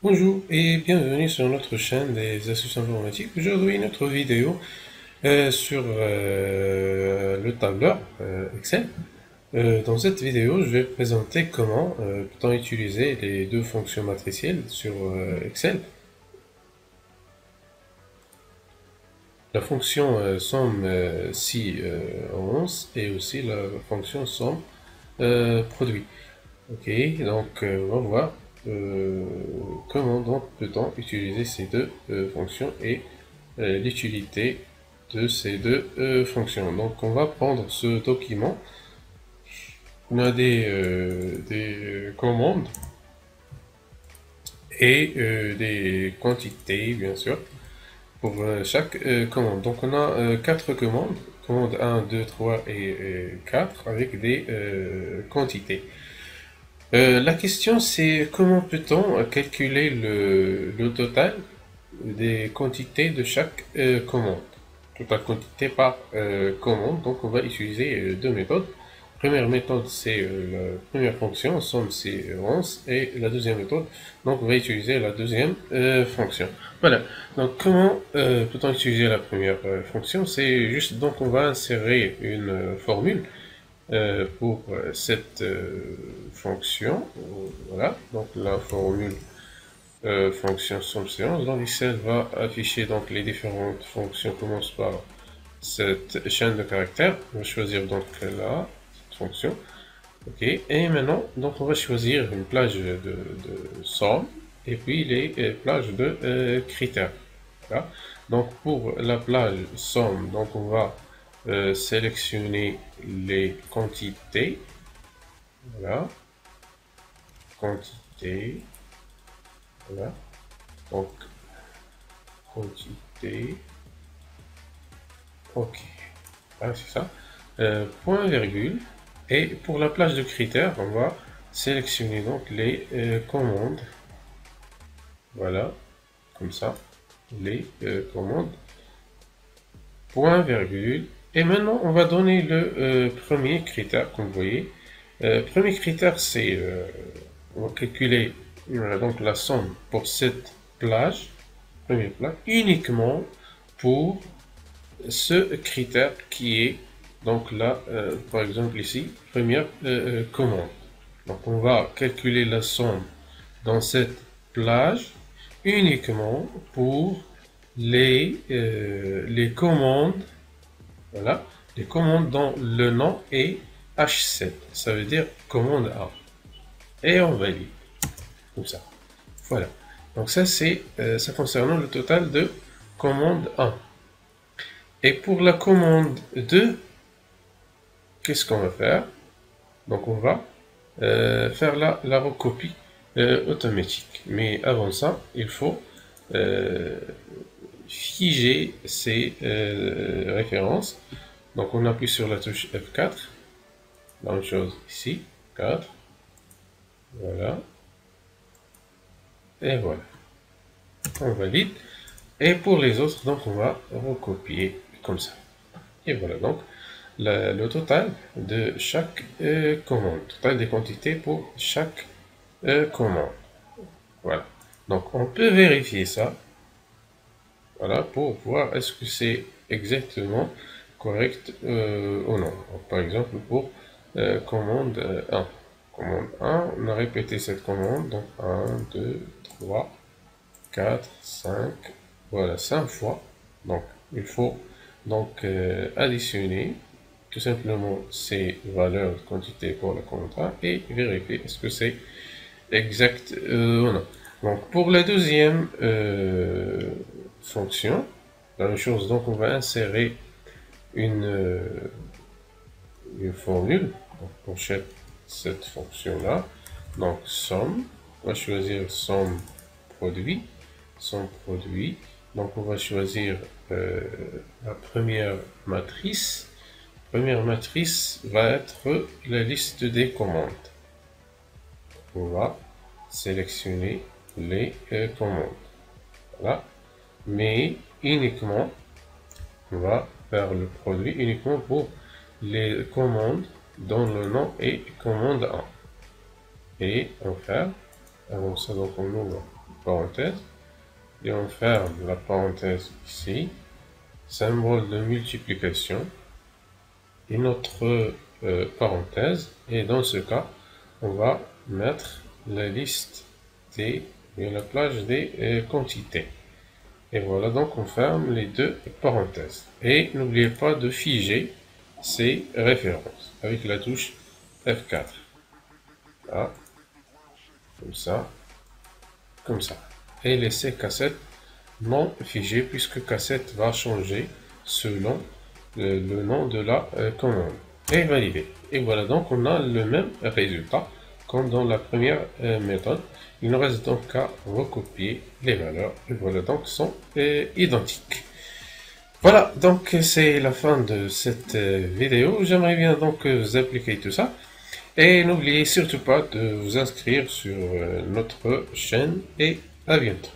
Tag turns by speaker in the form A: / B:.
A: Bonjour et bienvenue sur notre chaîne des astuces informatiques. Aujourd'hui, notre vidéo sur le tableur Excel. Dans cette vidéo, je vais présenter comment peut-on utiliser les deux fonctions matricielles sur Excel. La fonction somme si 11 et aussi la fonction somme produit. Ok, donc on va voir comment donc peut-on utiliser ces deux fonctions et l'utilité de ces deux fonctions. Donc on va prendre ce document, on a des commandes et des quantités bien sûr pour chaque commande. Donc on a quatre commandes, commande 1, 2, 3 et 4 avec des quantités. La question c'est comment peut-on calculer le total des quantités de chaque commande. Total quantité par commande, donc on va utiliser deux méthodes. Première méthode c'est la première fonction, somme séquence, et la deuxième méthode, donc on va utiliser la deuxième fonction. Voilà, donc comment peut-on utiliser la première fonction? C'est juste, donc on va insérer une formule pour cette fonction. Voilà, donc la formule fonction somme séance. Dans Excel va afficher donc les différentes fonctions. Commence par cette chaîne de caractères. On va choisir donc la fonction. Ok. Et maintenant, donc on va choisir une plage de somme et puis les plages de critères. Voilà. Donc pour la plage somme, donc on va sélectionner les quantités. Voilà. Quantité. Voilà. Donc quantité. Ok. Ah, c'est ça. Point virgule. Et pour la plage de critères, on va sélectionner donc les commandes. Voilà. Comme ça. Les commandes. Point virgule. Et maintenant, on va donner le premier critère, comme vous voyez. Premier critère, c'est on va calculer donc la somme pour cette plage, première plage, uniquement pour ce critère qui est donc là, par exemple ici, première commande. Donc on va calculer la somme dans cette plage uniquement pour les commandes, voilà, les commandes dont le nom est H7, ça veut dire commande A. Et on valide, comme ça. Voilà. Donc ça c'est ça concernant le total de commande 1. Et pour la commande 2, qu'est-ce qu'on va faire? Donc on va faire la recopie automatique. Mais avant ça, il faut euh, figer ces références. Donc on appuie sur la touche F4. La même chose ici, 4. Voilà. Et voilà. On valide. Et pour les autres, donc on va recopier comme ça. Et voilà donc le total de chaque commande, total des quantités pour chaque commande. Voilà. Donc on peut vérifier ça, voilà, pour voir est-ce que c'est exactement correct ou non. Donc, par exemple pour commande 1. Commande 1, on a répété cette commande, donc 1, 2, 3, 4, 5, voilà, 5 fois. Donc il faut donc additionner tout simplement ces valeurs de quantité pour la commande 1 et vérifier est-ce que c'est exact ou non. Donc pour la deuxième fonction, la même chose, donc on va insérer une, une formule donc, pour cette fonction-là. Donc somme, on va choisir somme produit, somme produit. Donc on va choisir la première matrice. Première matrice va être la liste des commandes. On va sélectionner les commandes. Voilà. Mais uniquement, on va faire le produit uniquement pour les commandes dont le nom est commande 1. Et on va faire, avant ça, donc on ouvre parenthèse, et on ferme la parenthèse ici, symbole de multiplication, et notre parenthèse, et dans ce cas, on va mettre la liste et la plage des quantités. Et voilà, donc on ferme les deux parenthèses. Et n'oubliez pas de figer ces références avec la touche F4. Là, comme ça. Et laissez cassette non figée puisque cassette va changer selon le nom de la commande. Et valider. Et voilà, donc on a le même résultat comme dans la première méthode. Il ne reste donc qu'à recopier les valeurs. Et voilà, donc sont identiques. Voilà, donc c'est la fin de cette vidéo. J'aimerais bien donc que vous appliquiez tout ça. Et n'oubliez surtout pas de vous inscrire sur notre chaîne et à bientôt.